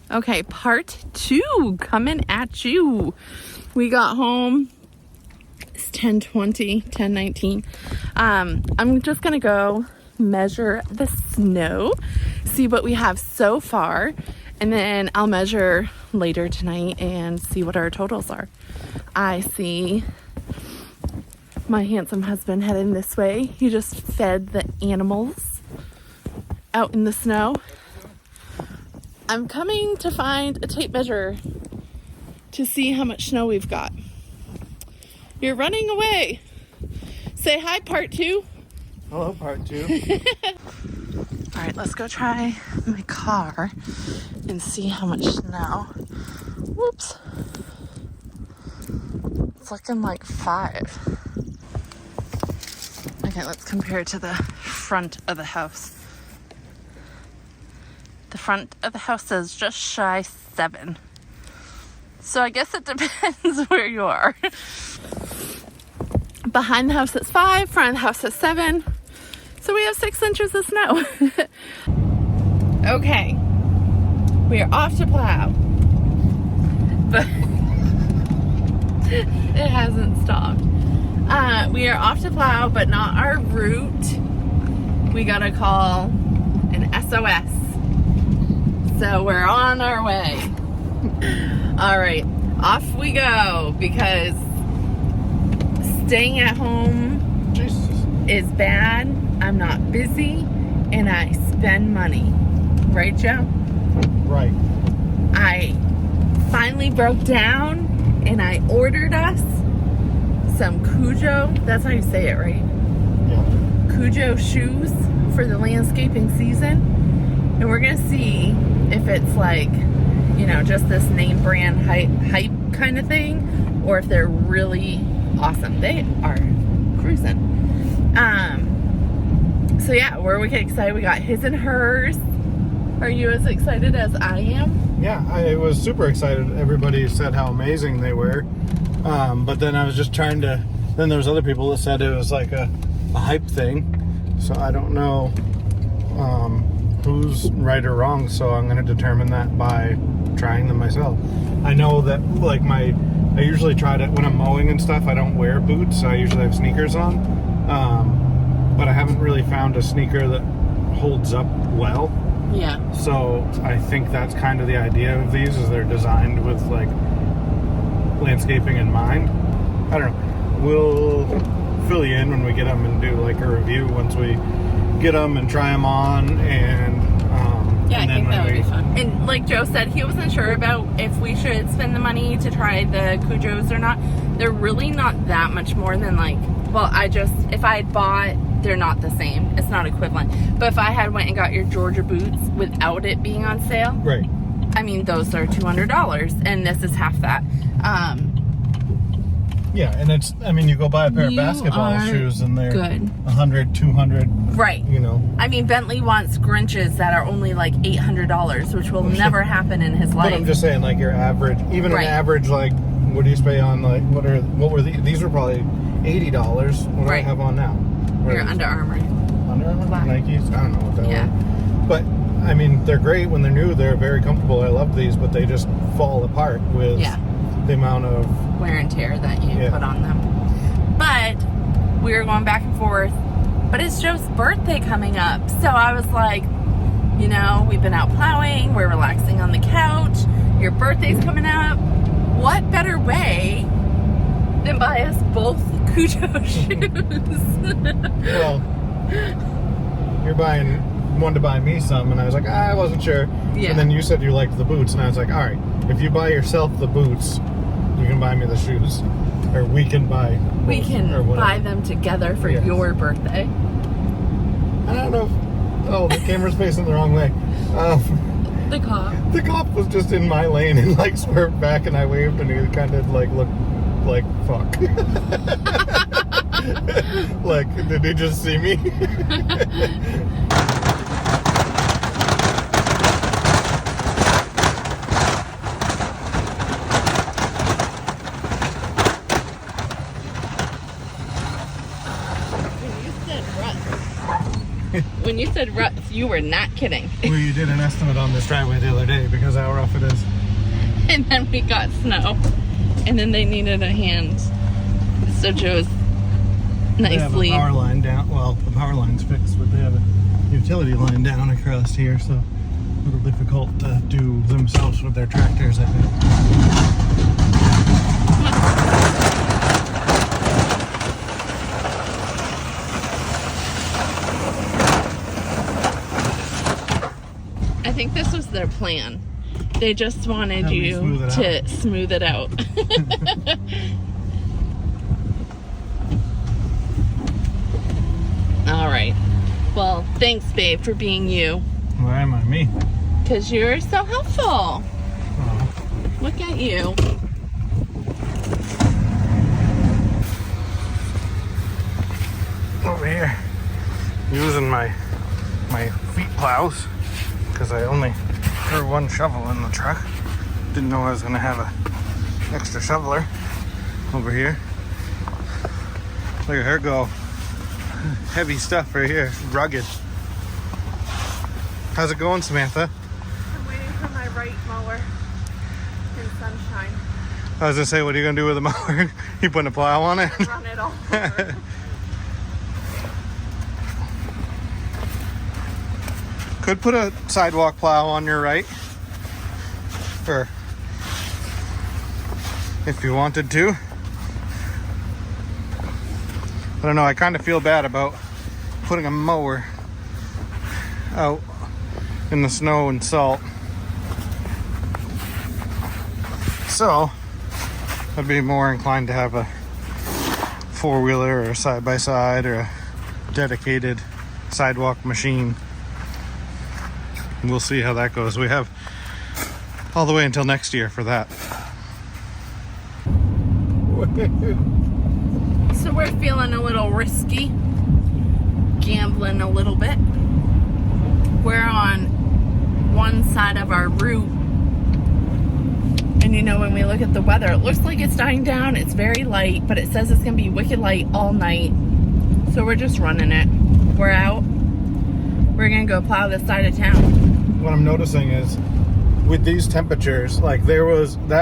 Okay, part 2 coming at you. We got home. It's 10:20, 10:19. I'm just gonna go measure the snow, see what we have so far, and then I'll measure later tonight and see what our totals are. I see my handsome husband heading this way. He just fed the animals out in the snow. I'm coming to find a tape measure to see how much snow we've got. You're running away. Say hi, part 2. Hello, part 2. All right, let's go try my car and see how much snow. Whoops. It's looking like 5. Okay, let's compare it to the front of the house. The front of the house says just shy 7. So I guess it depends where you are. Behind the house it's 5, front of the house it's 7. So we have 6 inches of snow. Okay, we are off to plow. But it hasn't stopped. We are off to plow, but not our route. We gotta call an SOS. So we're on our way. All right, off we go, because staying at home is bad. I'm not busy and I spend money. Right, Joe? Right. I finally broke down and I ordered us some Cujo. That's how you say it, right? Yeah. Cujo shoes for the landscaping season. And we're gonna see if it's like, you know, just this name brand hype kind of thing, or if they're really awesome. They are cruising. So yeah, we're wicked excited. We got his and hers. Are you as excited as I am? Yeah, I was super excited. Everybody said how amazing they were. But then I was just trying to, then there was other people that said it was like a hype thing. So I don't know who's right or wrong, so I'm going to determine that by trying them myself. I know that like I usually try to, when I'm mowing and stuff, I don't wear boots. I usually have sneakers on. But I haven't really found a sneaker that holds up well. Yeah. So I think that's kind of the idea of these, is they're designed with like landscaping in mind. I don't know. We'll fill you in when we get them and do like a review once we get them and try them on, and yeah, and I think that would be fun. fun. And like Joe said, he wasn't sure about if we should spend the money to try the Cujos or not. They're really not that much more than like, well, if I had bought, they're not the same. It's not equivalent. But if I had went and got your Georgia boots without it being on sale, Right. I mean, those are $200, and this is half that. Yeah, and it's, I mean, you go buy a pair of You basketball are shoes and they're good. 100, 200, Right. you know. I mean, Bentley wants Grinches that are only like $800, which will never happen in his life. But I'm just saying, like, your average, even Right. an average, like, what do you pay on, like, what were these were probably $80. What do I Right. have on now? What Your are these? Under Armour. Under Armour? Black. Nikes? I don't know what that Yeah. was. But, I mean, they're great when they're new. They're very comfortable. I love these, but they just fall apart with the amount of wear and tear that you put on them. But we were going back and forth. But it's Joe's birthday coming up. So I was like, you know, we've been out plowing. We're relaxing on the couch. Your birthday's coming up. What better way than buy us both Cujo shoes? Well, you're buying one to buy me some, and I was like, I wasn't sure. Yeah. And then you said you liked the boots, and I was like, all right, if you buy yourself the boots, you can buy me the shoes, or we can buy both, We can or whatever. buy them together for Yes. your birthday. I don't know if, the camera's facing the wrong way. The cop. The cop was just in my lane and like swerved back, and I waved, and he kind of like looked like fuck. Like, did he just see me? When you said ruts, you were not kidding. We did an estimate on this driveway the other day because how rough it And then we got snow. And then they needed a hand. So Joe's nicely. They have a power line down. Well, the power line's fixed, but they have a utility line down across here, so a little difficult to do themselves with their tractors, I think. I think this was their plan. They just wanted you to smooth it out. All right. Well, thanks, babe, for being you. Why am I me? Because you're so helpful. Oh. Look at you. Over here, using my feet plows, because I only threw one shovel in the truck. Didn't know I was gonna have a extra shoveler over here. Look at her go. Heavy stuff right here, rugged. How's it going, Samantha? I'm waiting for my right mower in sunshine. I was gonna say, what are you gonna do with the mower? You putting a plow on it? Run it all over. Could put a sidewalk plow on your right, or if you wanted to. I don't know, I kind of feel bad about putting a mower out in the snow and salt. So, I'd be more inclined to have a four-wheeler or a side-by-side or a dedicated sidewalk machine. We'll see how that goes. We have all the way until next year for that. So we're feeling a little risky, gambling a little bit. We're on one side of our route, and you know, when we look at the weather, it looks like it's dying down. It's very light, but it says it's gonna be wicked light all night. So we're just running it. We're out. We're gonna go plow this side of town. What I'm noticing is, with these temperatures, like that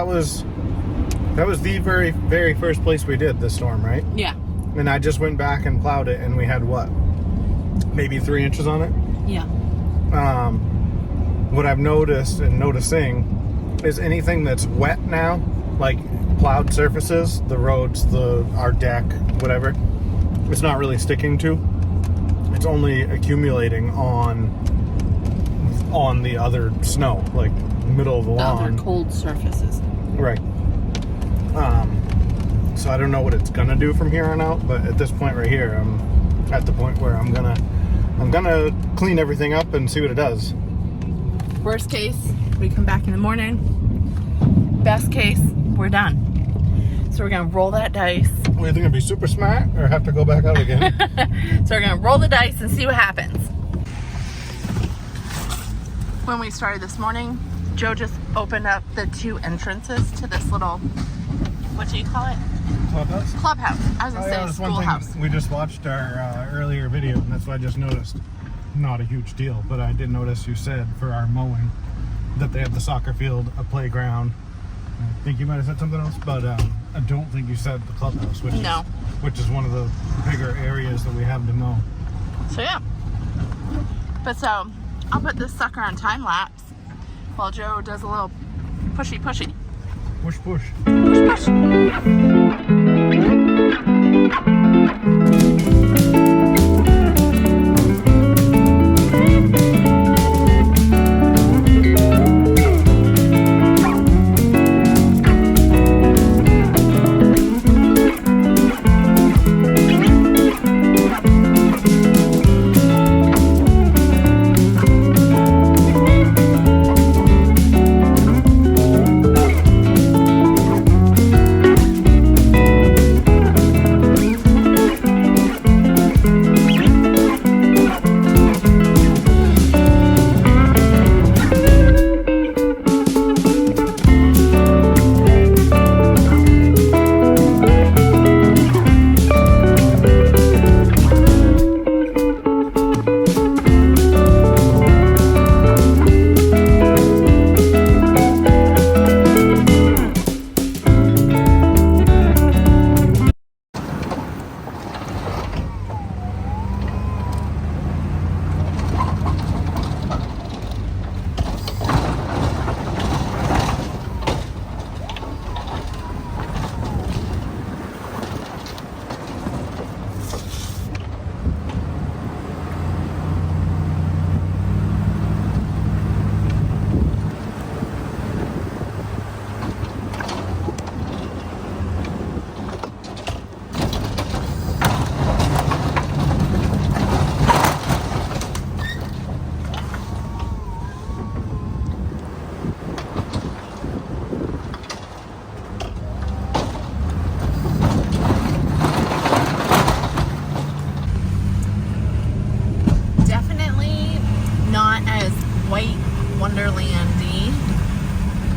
was the very, very first place we did this storm, right? Yeah. And I just went back and plowed it, and we had what? Maybe 3 inches on it? Yeah. What I've noticed and noticing is anything that's wet now, like plowed surfaces, the roads, our deck, whatever, it's not really sticking to. It's only accumulating on the other snow, like middle of the lawn. Other cold surfaces. Right. So I don't know what it's gonna do from here on out, but at this point right here, I'm at the point where I'm gonna clean everything up and see what it does. Worst case, we come back in the morning. Best case, we're done. So we're gonna roll that dice. What, do you think it'd be super smart, or have to go back out again? So we're gonna roll the dice and see what happens. When we started this morning, Joe just opened up the 2 entrances to this little, what do you call it? Clubhouse? Clubhouse. I was gonna say that's one schoolhouse. thing we just watched our earlier video, and that's what I just noticed. Not a huge deal, but I did notice you said for our mowing that they have the soccer field, a playground. I think you might have said something else, but I don't think you said the clubhouse, which is one of the bigger areas that we have to mow. So yeah. But so I'll put this sucker on time lapse while Joe does a little pushy. Push. Push.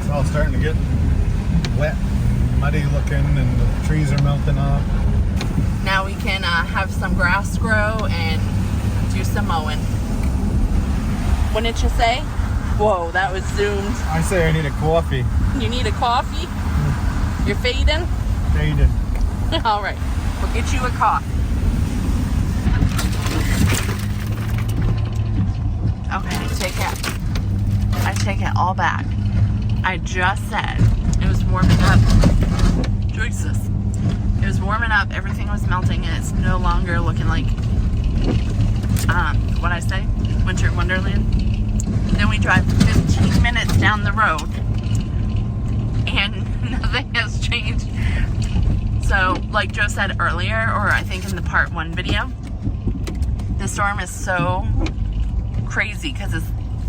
It's all starting to get wet, and muddy looking, and the trees are melting off. Now we can have some grass grow and do some mowing. Wouldn't you say? Whoa, that was zoomed. I say I need a coffee. You need a coffee? You're fading? Faded. All right, we'll get you a coffee. Okay, I take it all back. I just said it was warming up. Jesus. It was warming up, everything was melting, and it's no longer looking like, what'd I say? Winter Wonderland. Then we drive 15 minutes down the road, and nothing has changed. So, like Joe said earlier, or I think in the part 1 video, the storm is so crazy because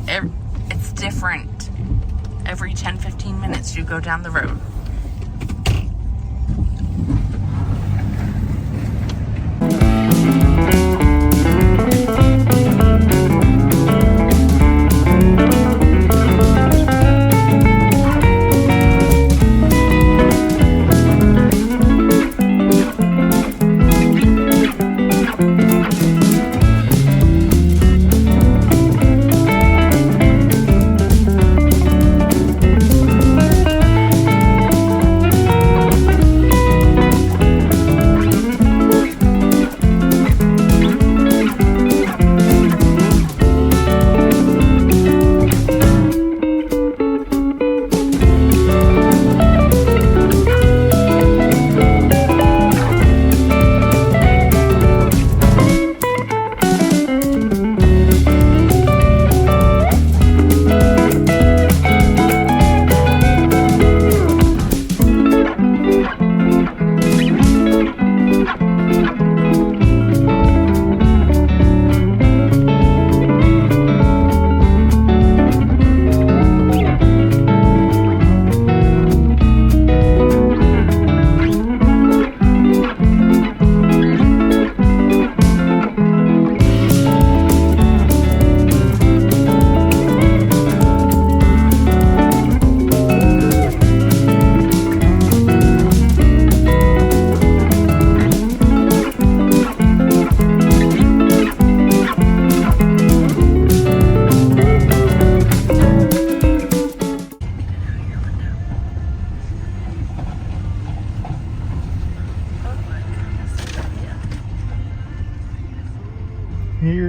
it's different. Every 10-15 minutes you go down the road.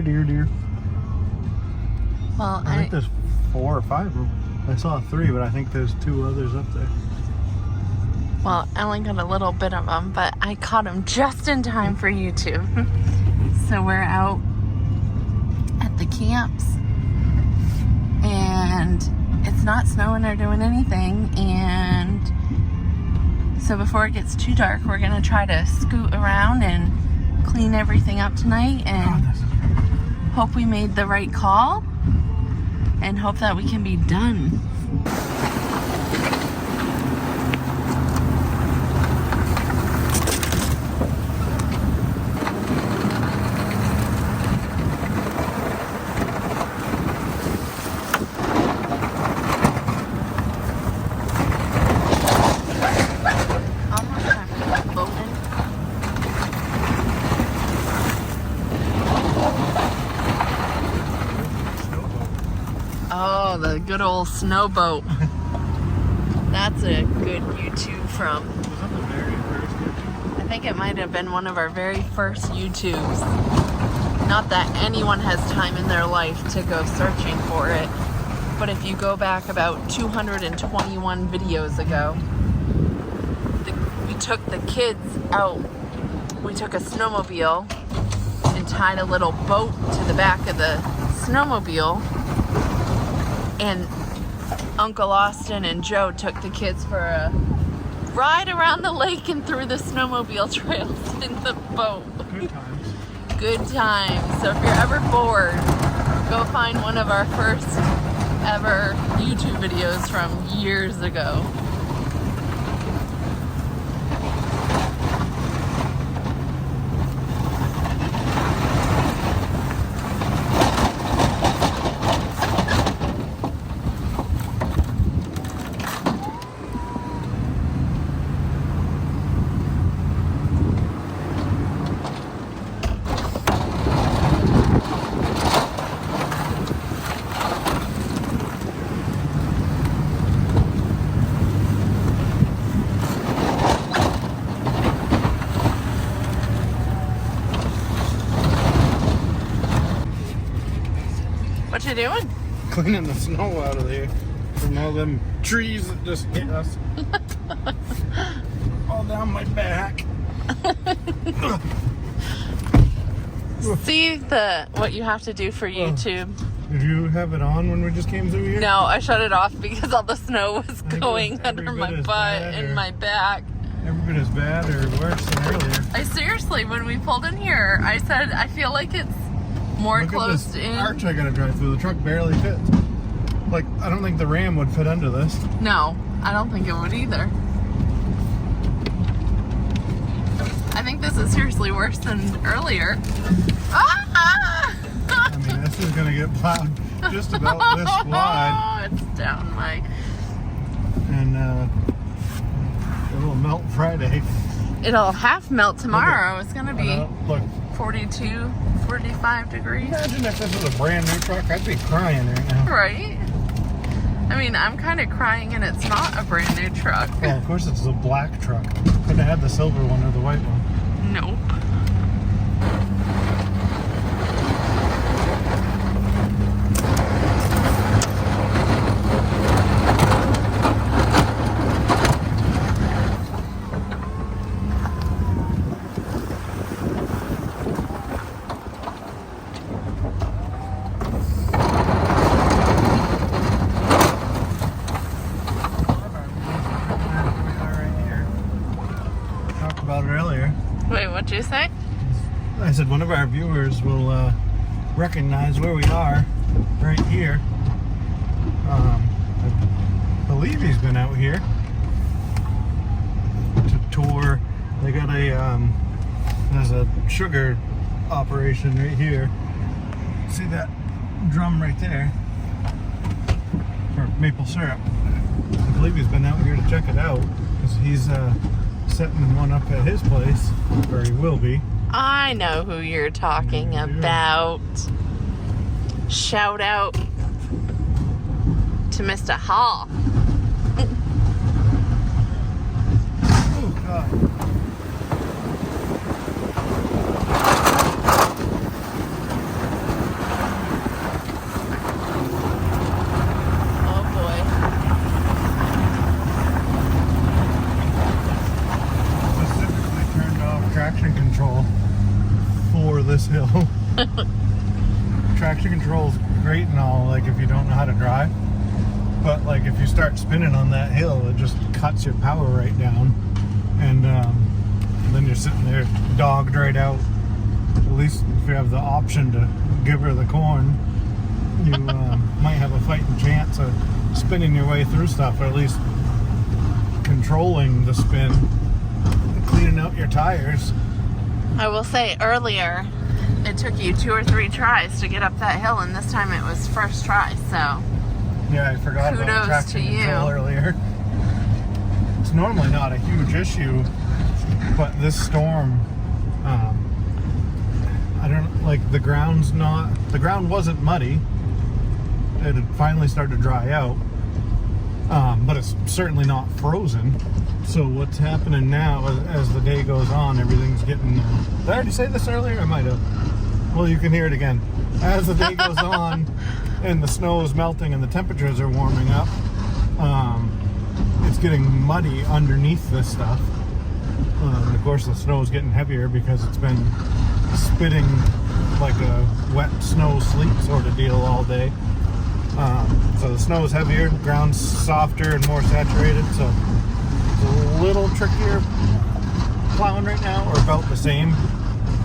Deer. Well, I think there's 4 or 5 of them. I saw 3, but I think there's 2 others up there. Well, I only got a little bit of them, but I caught them just in time for YouTube. So we're out at the camps, and it's not snowing or doing anything, and so before it gets too dark, we're gonna try to scoot around and clean everything up tonight, and hope we made the right call, and hope that we can be done. Oh, the good old snowboat. That's a good YouTube from. Was that the very first YouTube? I think it might have been one of our very first YouTubes. Not that anyone has time in their life to go searching for it, but if you go back about 221 videos ago, we took the kids out. We took a snowmobile and tied a little boat to the back of the snowmobile, and Uncle Austin and Joe took the kids for a ride around the lake and through the snowmobile trails in the boat. Good times. Good times. So if you're ever bored, go find one of our first ever YouTube videos from years ago. you doing? Cleaning the snow out of there from all them trees that just hit us. All down my back. See what you have to do for YouTube. Did you have it on when we just came through here? No, I shut it off because all the snow was going under my butt and my back. Every bit as bad or worse than earlier. I seriously, when we pulled in here, I said I feel like it's more closed in. Arch I gotta drive through. The truck barely fits. Like, I don't think the Ram would fit under this. No, I don't think it would either. I think this is seriously worse than earlier. Ah! I mean, this is gonna get plowed just about this wide. It's down my... And it will melt Friday. It'll half melt tomorrow. It's gonna be look, 42, 45 degrees. Imagine if this was a brand new truck. I'd be crying right now. Right? I mean, I'm kind of crying and it's not a brand new truck. Well, of course it's a black truck. Couldn't have had the silver one or the white one. Nope. Wait, what'd you say? I said one of our viewers will recognize where we are right here. I believe he's been out here to tour. They got there's a sugar operation right here. See that drum right there for maple syrup. I believe he's been out here to check it out because he's setting one up at his place, or he will be. I know who you're talking about. Shout out to Mr. Hall. Oh, God. Traction control for this hill. Traction control is great and all, like if you don't know how to drive, but like if you start spinning on that hill, it just cuts your power right down, and then you're sitting there dogged right out. At least if you have the option to give her the corn, you might have a fighting chance of spinning your way through stuff, or at least controlling the spin, cleaning out your tires. I will say earlier, it took you 2 or 3 tries to get up that hill, and this time it was first try, so yeah, I forgot about traction control earlier. It's normally not a huge issue, but this storm, I don't like, the ground wasn't muddy. It had finally started to dry out, but it's certainly not frozen. So what's happening now, as the day goes on, everything's getting... did I already say this earlier? I might have. Well, you can hear it again. As the day goes on and the snow is melting and the temperatures are warming up, it's getting muddy underneath this stuff. And of course the snow is getting heavier because it's been spitting like a wet snow sleet sort of deal all day. So the snow is heavier, the ground's softer and more saturated, so a little trickier plowing right now, or about the same.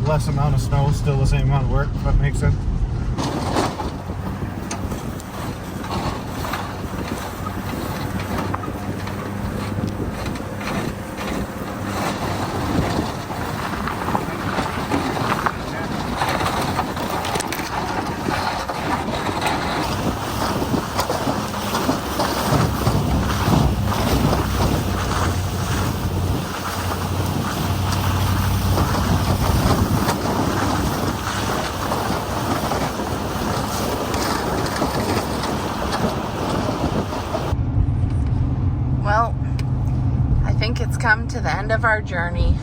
Less amount of snow, still the same amount of work, if that makes sense. Come to the end of our journey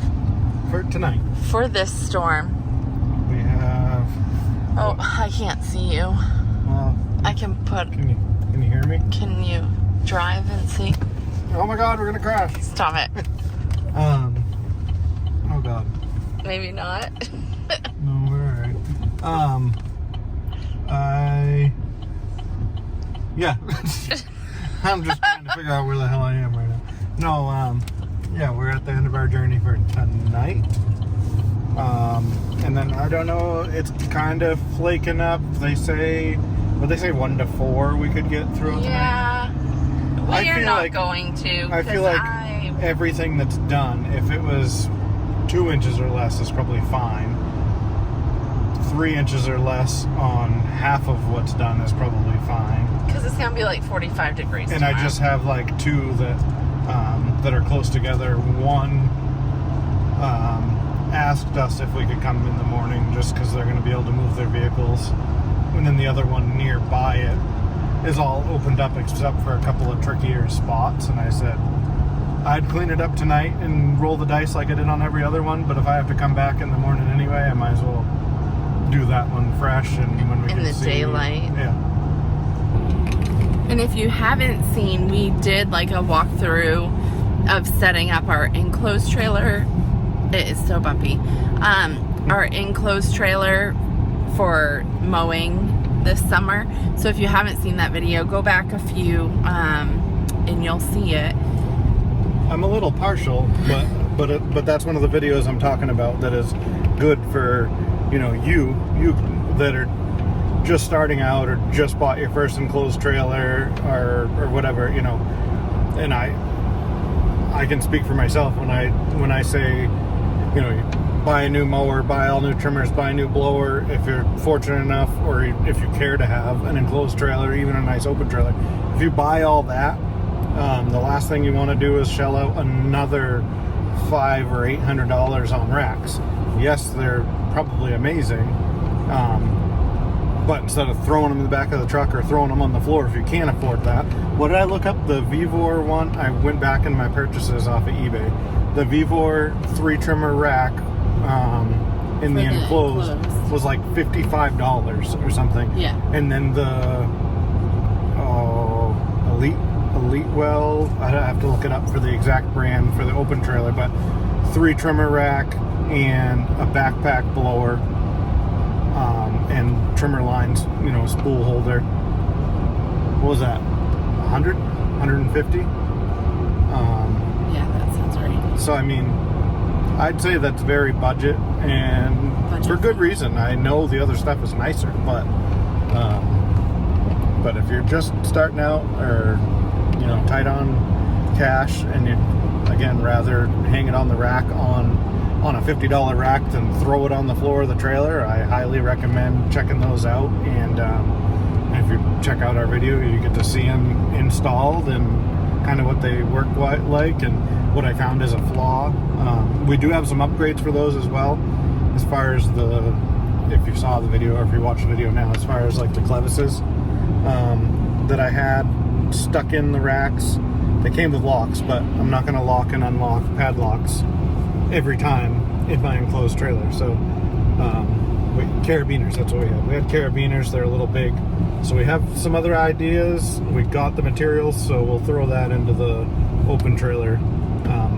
for tonight. For this storm. We have... Oh, I can't see you. Well, I can put. Can you hear me? Can you drive and see? Oh my God, we're gonna crash. Stop it. Oh God. Maybe not. No, we're alright. Yeah. I'm just trying to figure out where the hell I am right now. No, yeah, we're at the end of our journey for tonight. And then I don't know, it's kind of flaking up. They say 1 to 4 we could get through tonight. Yeah. We are not like, going to. I feel like everything that's done, if it was 2 inches or less, is probably fine. 3 inches or less on half of what's done is probably fine. Because it's gonna be like 45 degrees. And tomorrow. I just have like 2 that are close together. One asked us if we could come in the morning just because they're going to be able to move their vehicles, and then the other one nearby it is all opened up except for a couple of trickier spots. And I said I'd clean it up tonight and roll the dice like I did on every other one, but if I have to come back in the morning anyway, I might as well do that one fresh and when we can see. Daylight. Yeah. And if you haven't seen, we did like a walkthrough of setting up our enclosed trailer. It is so bumpy. Our enclosed trailer for mowing this summer. So if you haven't seen that video, go back a few and you'll see it. I'm a little partial, but that's one of the videos I'm talking about that is good for, you know, you that are just starting out or just bought your first enclosed trailer or whatever, you know. And I can speak for myself when I say, you know, buy a new mower, buy all new trimmers, buy a new blower if you're fortunate enough, or if you care to have an enclosed trailer, even a nice open trailer. If you buy all that, the last thing you want to do is shell out another $500 or $800 on racks. Yes, they're probably amazing, but instead of throwing them in the back of the truck or throwing them on the floor, if you can't afford that. What did I look up? The Vivor one? I went back in my purchases off of eBay. The Vivor 3 trimmer rack in the enclosed was like $55 or something. Yeah. And then the Elite Well, I have to look it up for the exact brand for the open trailer, but 3 trimmer rack and a backpack blower and trimmer lines, you know, spool holder. What was that? 100? 150? Yeah, that sounds right. So, I mean, I'd say that's very budget, and for good reason. I know the other stuff is nicer, but if you're just starting out or, you know, tight on cash and you'd, again, rather hang it on the rack on a $50 rack than throw it on the floor of the trailer, I highly recommend checking those out. And if you check out our video, you get to see them installed and kind of what they work like and what I found is a flaw. We do have some upgrades for those as well, as far as if you saw the video or if you watched the video now, as far as like the clevises that I had stuck in the racks. They came with locks, but I'm not going to lock and unlock padlocks every time in my enclosed trailer. So carabiners, that's what we had. We had carabiners, they're a little big. So we have some other ideas. We got the materials, so we'll throw that into the open trailer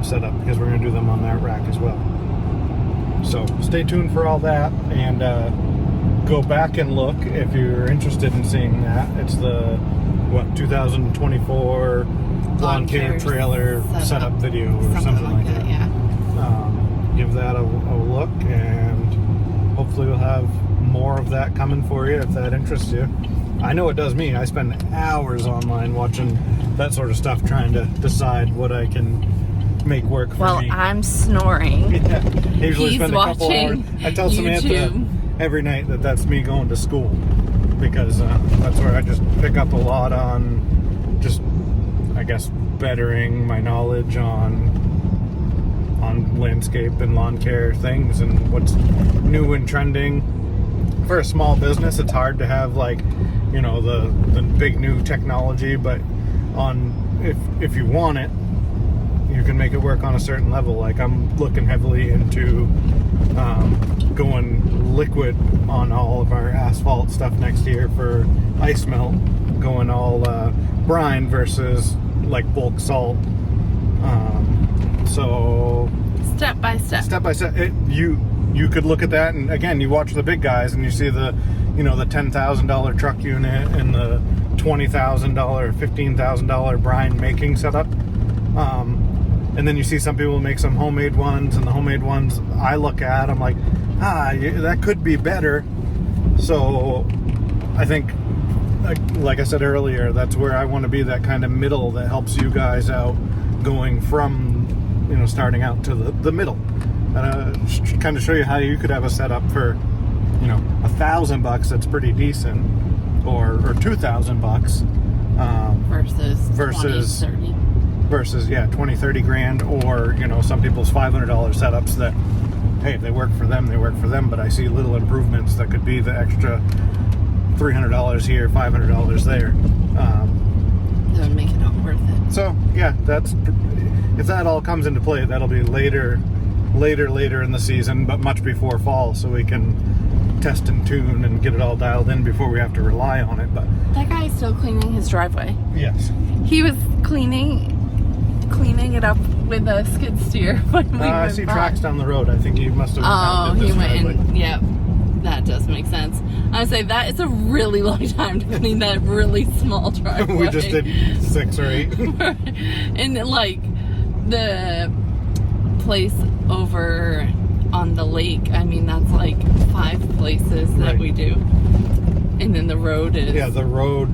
setup because we're going to do them on that rack as well. So stay tuned for all that, and go back and look if you're interested in seeing that. It's the 2024 lawn care trailer setup video or something like that. Yeah. Give that a look, and hopefully we'll have more of that coming for you if that interests you. I know it does me. I spend hours online watching that sort of stuff, trying to decide what I can make work for me. Well, I'm snoring. Yeah. Usually He's spend a couple hours. watching I tell Samantha every night that that's me going to school, because that's where I just pick up a lot on just, I guess, bettering my knowledge on landscape and lawn care things and what's new and trending. For a small business, it's hard to have, like, you know, the big new technology, but if you want it, you can make it work on a certain level. Like I'm looking heavily into going liquid on all of our asphalt stuff next year for ice melt, going all brine versus like bulk salt. So Step by step. step by step, you could look at that, and again, you watch the big guys and you see the the $10,000 truck unit and the $20,000, $15,000 brine making setup, and then you see some people make some homemade ones, and the homemade ones I look at, I'm like, that could be better. So I think, like I said earlier, that's where I want to be, that kind of middle that helps you guys out, going from starting out to the middle, kind of show you how you could have a setup for $1,000 that's pretty decent, or $2,000 versus 20, 30. Versus 20, 30 grand, or some people's $500 setups that, hey, they work for them, but I see little improvements that could be the extra $300 here, $500 there. That would make it all worth it. So yeah, if that all comes into play, that'll be later in the season, but much before fall, so we can test and tune and get it all dialed in before we have to rely on it. But that guy is still cleaning his driveway. Yes, he was cleaning it up with a skid steer when we I see tracks down the road. I think he must have he went in. Yep, that does make sense. I say that it's a really long time to clean that really small driveway. We just did 6 or 8. And like the place over on the lake, I mean, that's like 5 places that we do. And then the road is... Yeah, the road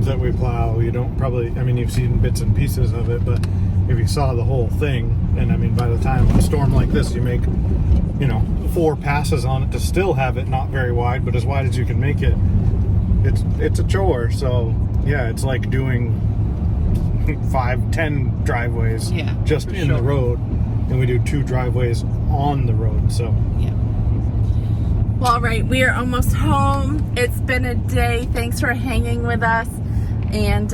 that we plow, you don't probably... I mean, you've seen bits and pieces of it, but if you saw the whole thing, and I mean, by the time a storm like this, you make, 4 passes on it to still have it not very wide, but as wide as you can make it, it's a chore. So, yeah, it's like doing 5-10 driveways just in the road, and we do 2 driveways on the road. So yeah. Well, all right, we are almost home. It's been a day. Thanks for hanging with us, and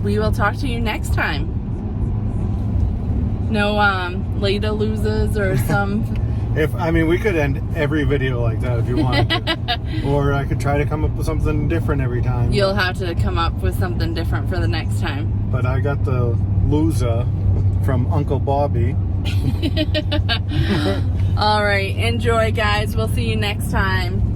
we will talk to you next time. No Leda loses or some. We could end every video like that if you wanted to. Or I could try to come up with something different every time. You'll have to come up with something different for the next time. But I got the loser from Uncle Bobby. All right, enjoy, guys. We'll see you next time.